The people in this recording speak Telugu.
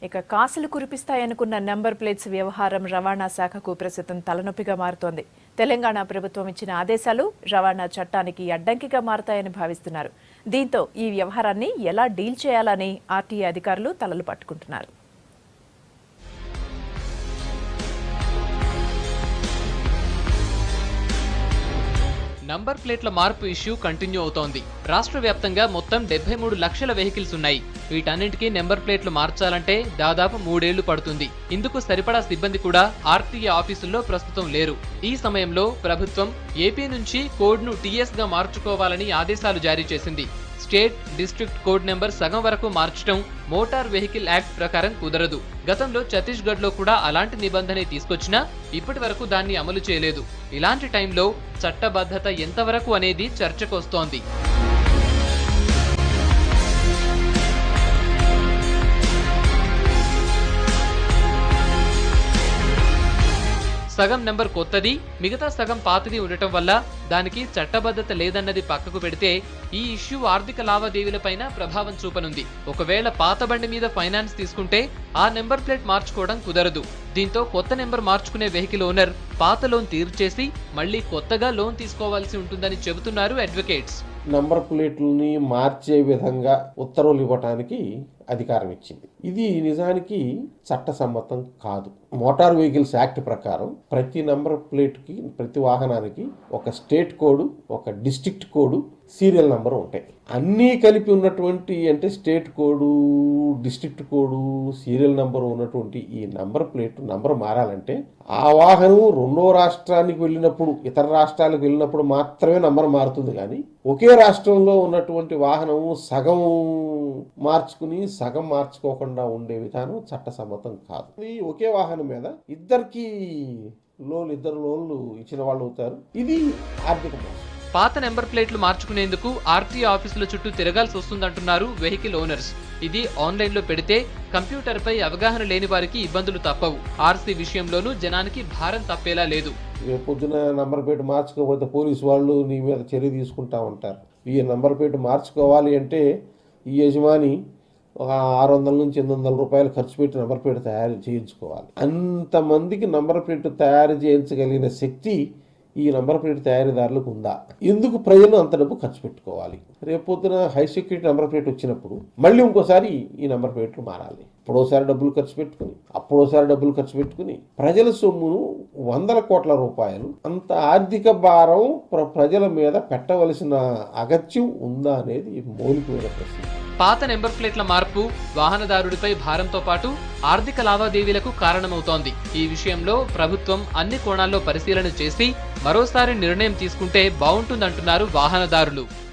ఇక కాసులు కురిపిస్తాయనుకున్న నెంబర్ ప్లేట్స్ వ్యవహారం రవాణా శాఖకు ప్రస్తుతం తలనొప్పిగా మారుతోంది. తెలంగాణ ప్రభుత్వం ఇచ్చిన ఆదేశాలు రవాణా చట్టానికి అడ్డంకిగా మారతాయని భావిస్తున్నారు. దీంతో ఈ వ్యవహారాన్ని ఎలా డీల్ చేయాలని ఆర్టీఏ అధికారులు తలలు పట్టుకుంటున్నారు. నంబర్ ప్లేట్ల మార్పు ఇష్యూ కంటిన్యూ అవుతోంది. రాష్ట్ర వ్యాప్తంగా మొత్తం 73 లక్షల వెహికల్స్ ఉన్నాయి. వీటన్నింటికీ నెంబర్ ప్లేట్లు మార్చాలంటే దాదాపు 3 ఏళ్లు పడుతుంది. ఇందుకు సరిపడా సిబ్బంది కూడా ఆర్టీఏ ఆఫీసుల్లో ప్రస్తుతం లేరు. ఈ సమయంలో ప్రభుత్వం ఏపీ నుంచి కోడ్ను టీఎస్ గా మార్చుకోవాలని ఆదేశాలు జారీ చేసింది. స్టేట్ డిస్ట్రిక్ట్ కోడ్ నెంబర్ సగం వరకు మార్చడం మోటార్ వెహికల్ యాక్ట్ ప్రకారం కుదరదు. గతంలో ఛత్తీస్గఢ్ లో కూడా అలాంటి నిబంధన తీసుకొచ్చినా ఇప్పటి వరకు దాన్ని అమలు చేయలేదు. ఇలాంటి టైంలో చట్టబద్ధత ఎంతవరకు అనేది చర్చకొస్తోంది. సగం నెంబర్ కొత్తది, మిగతా సగం పాతది ఉండటం వల్ల దానికి చట్టబద్ధత లేదన్నది పక్కకు పెడితే ఈ ఇష్యూ ఆర్థిక లావాదేవీలపైన ప్రభావం చూపనుంది. ఒకవేళ పాత బండి మీద ఫైనాన్స్ తీసుకుంటే ఆ నెంబర్ ప్లేట్ మార్చుకోవడం కుదరదు. దీంతో కొత్త నెంబర్ మార్చుకునే వెహికల్ ఓనర్ పాత లోన్ తీర్చేసి మళ్లీ కొత్తగా లోన్ తీసుకోవాల్సి ఉంటుందని చెబుతున్నారు అడ్వకేట్స్. నంబర్ ప్లేట్లని మార్చే విధంగా ఉత్తర్వులు ఇవ్వటానికి అధికారం ఇచ్చింది. ఇది నిజానికి చట్టసమ్మతం కాదు. మోటార్ వెహికల్స్ యాక్ట్ ప్రకారం ప్రతి నంబర్ ప్లేట్కి, ప్రతి వాహనానికి ఒక స్టేట్ కోడ్, ఒక డిస్ట్రిక్ట్ కోడ్, సీరియల్ నంబర్ ఉంటాయి. అన్నీ కలిపి ఉన్నటువంటి అంటే state code, district code, serial number ఉన్నటువంటి ఈ నంబర్ ప్లేట్ నంబర్ మారాలంటే ఆ వాహనం రెండో రాష్ట్రానికి వెళ్ళినప్పుడు, ఇతర రాష్ట్రాలకు వెళ్ళినప్పుడు మాత్రమే నంబర్ మారుతుంది. కానీ ఒకే రాష్ట్రంలో ఉన్నటువంటి వాహనం సగం మార్చుకుని సగం మార్చుకోకుండా ఉండే విధానం చట్టసమ్మతం కాదు. ఒకే వాహనం మీద ఇద్దరు లోన్లు ఇచ్చిన వాళ్ళు అవుతారు. ఇది ఆర్థిక మోసం. పాత నెంబర్ ప్లేట్లు మార్చుకునేందుకు ఆర్టీఏ ఆఫీసుల చుట్టూ తిరగాల్సి వస్తుందంటున్నారు వెహికల్ ఓనర్స్. ఇది ఆన్లైన్ లో పెడితే కంప్యూటర్ పై అవగాహన లేని వారికి ఇబ్బందులు తప్పవు. ఆర్సీ విషయంలోనూ జనానికి భారం తప్పేలా లేదు. పొద్దున నంబర్ ప్లేట్ మార్చుకోకపోతే పోలీసు వాళ్ళు నీ మీద చర్య తీసుకుంటా ఉంటారు. ఈ నంబర్ ప్లేట్ మార్చుకోవాలి అంటే ఈ యజమాని ఒక 600 నుంచి 800 రూపాయలు ఖర్చు పెట్టి నంబర్ ప్లేట్ తయారు చేయించుకోవాలి. అంతమందికి నంబర్ ప్లేట్ తయారు చేయించగలిగిన శక్తి ఈ నంబర్ ప్లేట్ తయారీదారులకు ఉందా? ఎందుకు ప్రజలు అంత డబ్బు ఖర్చు పెట్టుకోవాలి? రేపు పొద్దున హై సెక్యూరిటీ నంబర్ ప్లేట్ వచ్చినప్పుడు మళ్ళీ ఇంకోసారి ఈ నంబర్ ప్లేట్లు మారాలి. అప్పుడోసారి డబ్బులు ఖర్చు పెట్టుకుని ప్రజల సొమ్మును 100 కోట్ల రూపాయలు అంత ఆర్థిక భారం ప్రజల మీద పెట్టవలసిన అగత్యం ఉందా అనేది మౌలికమైన ప్రశ్న. పాత నెంబర్ ప్లేట్ల మార్పు వాహనదారుడిపై భారంతో పాటు ఆర్థిక లావాదేవీలకు కారణమవుతోంది. ఈ విషయంలో ప్రభుత్వం అన్ని కోణాల్లో పరిశీలన చేసి మరోసారి నిర్ణయం తీసుకుంటే బాగుంటుందంటున్నారు వాహనదారులు.